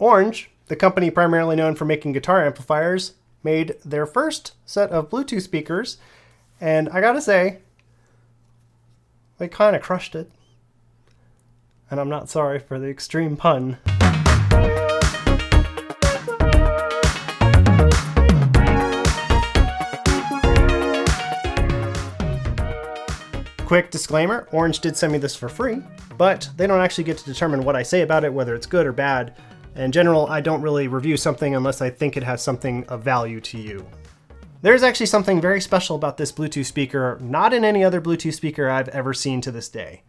Orange, the company primarily known for making guitar amplifiers, made their first set of Bluetooth speakers, and I gotta say, they kind of crushed it. And I'm not sorry for the extreme pun. Quick disclaimer, Orange did send me this for free, but they don't actually get to determine what I say about it, whether it's good or bad. In general, I don't really review something unless I think it has something of value to you. There's actually something very special about this Bluetooth speaker, not in any other Bluetooth speaker I've ever seen to this day.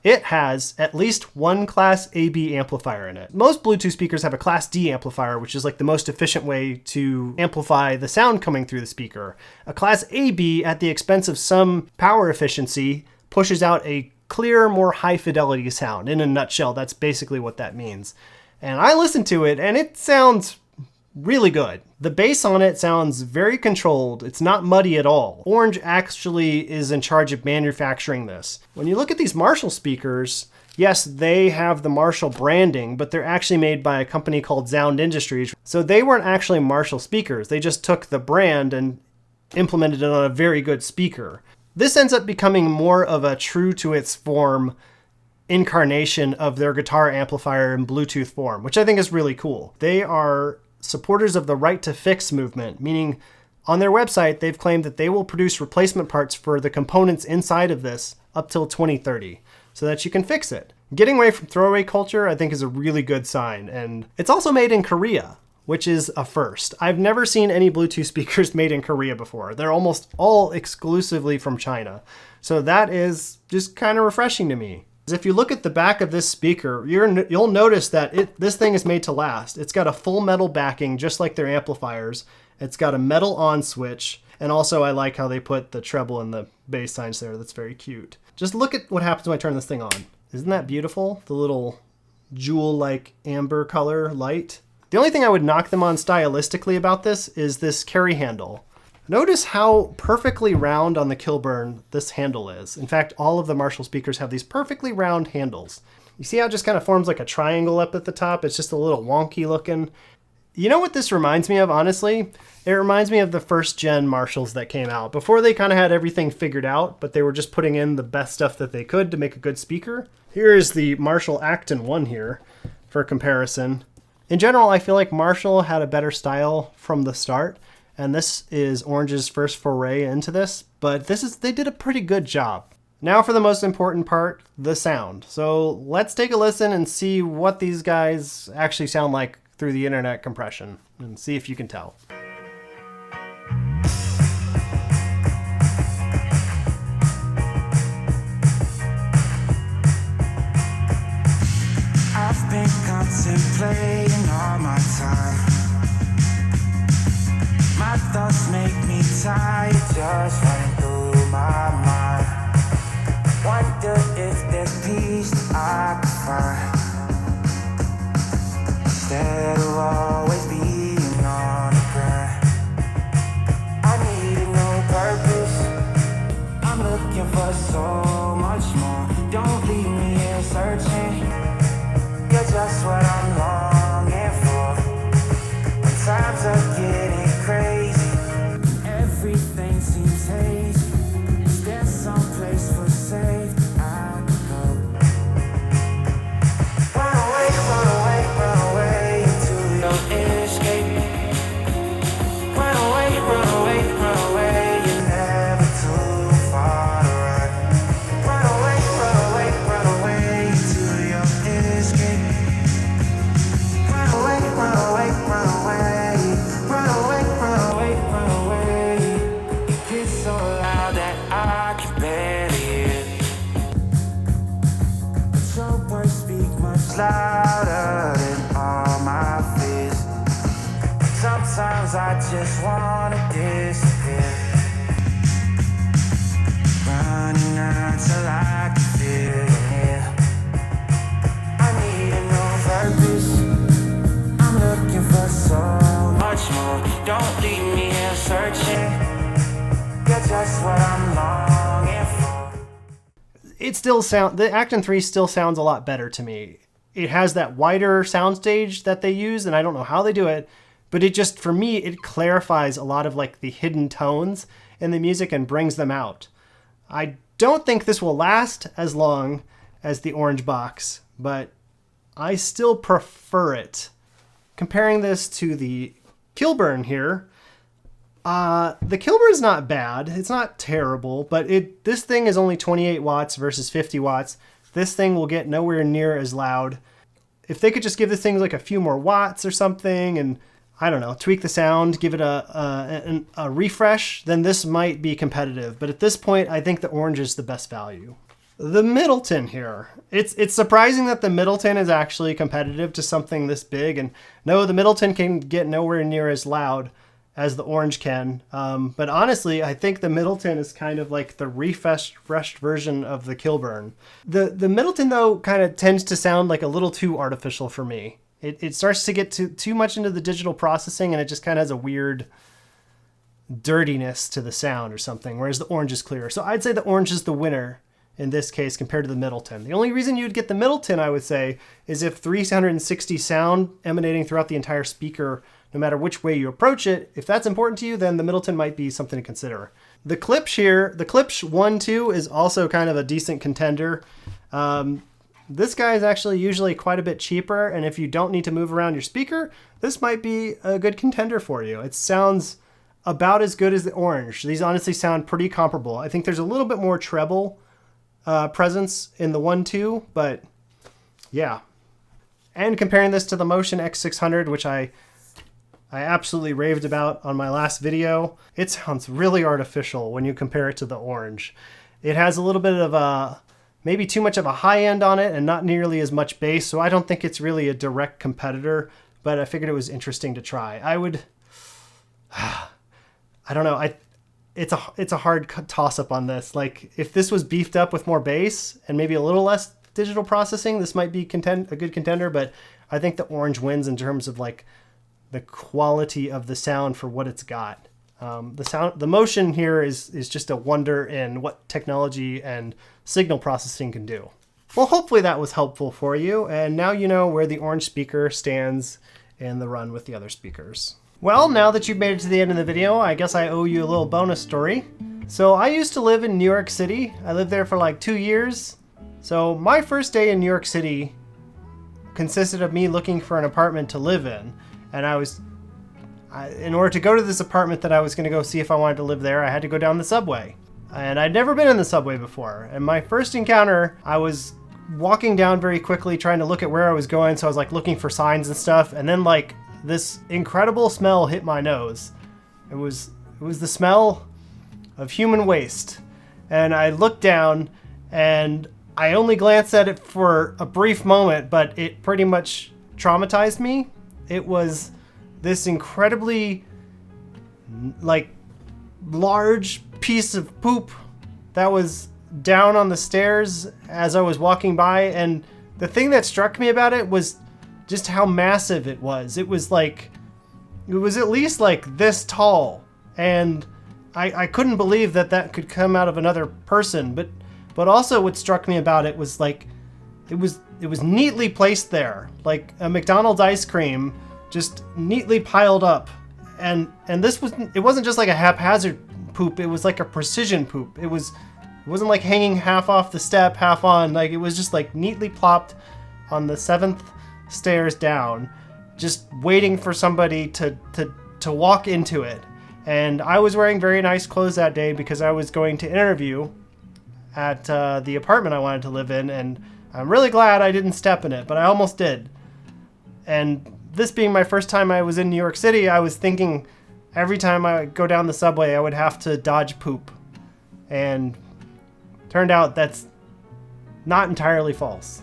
It has at least one Class AB amplifier in it. Most Bluetooth speakers have a Class D amplifier, which is like the most efficient way to amplify the sound coming through the speaker. A Class AB, at the expense of some power efficiency, pushes out a clear, more high fidelity sound. In a nutshell, that's basically what that means. And I listened to it and it sounds really good. The bass on it sounds very controlled. It's not muddy at all. Orange actually is in charge of manufacturing this. When you look at these Marshall speakers, yes, they have the Marshall branding, but they're actually made by a company called Sound Industries. So they weren't actually Marshall speakers. They just took the brand and implemented it on a very good speaker. This ends up becoming more of a true to its form incarnation of their guitar amplifier in Bluetooth form, which I think is really cool. They are supporters of the right to fix movement, meaning on their website, they've claimed that they will produce replacement parts for the components inside of this up till 2030 so that you can fix it. Getting away from throwaway culture, I think, is a really good sign. And it's also made in Korea, which is a first. I've never seen any Bluetooth speakers made in Korea before. They're almost all exclusively from China. So that is just kind of refreshing to me. If you look at the back of this speaker, you'll notice that this thing is made to last. It's got a full metal backing, just like their amplifiers. It's got a metal on switch. And also I like how they put the treble and the bass signs there. That's very cute. Just look at what happens when I turn this thing on. Isn't that beautiful? The little jewel-like amber color light. The only thing I would knock them on stylistically about this is this carry handle. Notice how perfectly round on the Kilburn this handle is. In fact, all of the Marshall speakers have these perfectly round handles. You see how it just kind of forms like a triangle up at the top? It's just a little wonky looking. You know what this reminds me of, honestly? It reminds me of the first gen Marshalls that came out. Before they kind of had everything figured out, but they were just putting in the best stuff that they could to make a good speaker. Here is the Marshall Acton I here for comparison. In general, I feel like Marshall had a better style from the start. And this is Orange's first foray into this, but they did a pretty good job. Now for the most important part, the sound. So let's take a listen and see what these guys actually sound like through the internet compression and see if you can tell. I've been contemplating all my time. My thoughts make me tired, just running through my mind. Wonder if there's peace I can find, instead of always being on the grind. I need a new purpose, I'm looking for so much more. Don't leave me here searching, you're just what I'm longing for. When times are getting crazy, everything seems hazy. Is there some place for safe I can go? Run away, run away, run away into your escape. Run away, run away, run away, you're never too far to run. Run away, run away, run away into your escape. Run away, run away, run away. Louder than all my fears. Sometimes I just wanna disappear, running until I can feel you here. I need a new purpose, I'm looking for so much more. Don't leave me here searching, you're just what I'm longing for. The Acton III still sounds a lot better to me. it has that wider soundstage that they use, and I don't know how they do it, but it just, for me, it clarifies a lot of like the hidden tones in the music and brings them out. I don't think this will last as long as the orange box, but I still prefer it. Comparing this to the Kilburn here, the Kilburn's not bad. It's not terrible, but this thing is only 28 watts versus 50 watts. This thing will get nowhere near as loud. If they could just give this thing like a few more watts or something and, I don't know, tweak the sound, give it a refresh, then this might be competitive. But at this point, I think the orange is the best value. The Middleton here. It's surprising that the Middleton is actually competitive to something this big. And no, the Middleton can get nowhere near as loud as the orange can. But honestly, I think the Middleton is kind of like the refreshed version of the Kilburn. The Middleton, though, kind of tends to sound like a little too artificial for me. It starts to get too much into the digital processing, and it just kind of has a weird dirtiness to the sound or something, whereas the orange is clearer. So I'd say the orange is the winner in this case compared to the Middleton. The only reason you'd get the Middleton, I would say, is if 360 sound emanating throughout the entire speaker, no matter which way you approach it, if that's important to you, then the Middleton might be something to consider. The Klipsch here, the Klipsch The One II is also kind of a decent contender. This guy is actually usually quite a bit cheaper, and if you don't need to move around your speaker, this might be a good contender for you. It sounds about as good as the orange. These honestly sound pretty comparable. I think there's a little bit more treble presence in the One II, but yeah. And comparing this to the Motion X600, which I absolutely raved about on my last video, it sounds really artificial when you compare it to the orange. It has a little bit of maybe too much of a high end on it and not nearly as much bass, so I don't think it's really a direct competitor, but I figured it was interesting to try. I don't know, it's a hard toss-up on this. Like, if this was beefed up with more bass and maybe a little less digital processing, this might be a good contender, but I think the orange wins in terms of like the quality of the sound for what it's got. The Motion here is just a wonder in what technology and signal processing can do. Well, hopefully that was helpful for you, and now you know where the orange speaker stands in the run with the other speakers. Well, now that you've made it to the end of the video, I guess I owe you a little bonus story. So I used to live in New York City. I lived there for like 2 years. So my first day in New York City consisted of me looking for an apartment to live in, and in order to go to this apartment that I was going to go see if I wanted to live there, I had to go down the subway. And I'd never been in the subway before. And my first encounter, I was walking down very quickly trying to look at where I was going. So I was like looking for signs and stuff. And then like this incredible smell hit my nose. It was the smell of human waste. And I looked down and I only glanced at it for a brief moment, but it pretty much traumatized me. It was this incredibly like large piece of poop that was down on the stairs as I was walking by, and the thing that struck me about it was just how massive it was. It was at least like this tall, and I couldn't believe that could come out of another person. But also what struck me about it was like it was neatly placed there, like a McDonald's ice cream just neatly piled up. And it wasn't just like a haphazard poop, it was like a precision poop. It wasn't like hanging half off the step, half on, like it was just like neatly plopped on the 7th stairs down, just waiting for somebody to walk into it. And I was wearing very nice clothes that day because I was going to interview at the apartment I wanted to live in, and I'm really glad I didn't step in it, but I almost did. And this being my first time I was in New York City, I was thinking every time I go down the subway, I would have to dodge poop. And turned out that's not entirely false.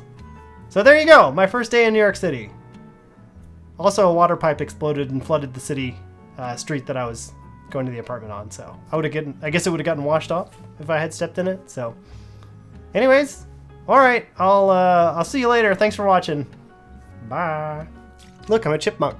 So there you go, my first day in New York City. Also, a water pipe exploded and flooded the city street that I was going to the apartment on. So I guess it would have gotten washed off if I had stepped in it. So anyways, all right, I'll see you later. Thanks for watching. Bye. Look, I'm a chipmunk.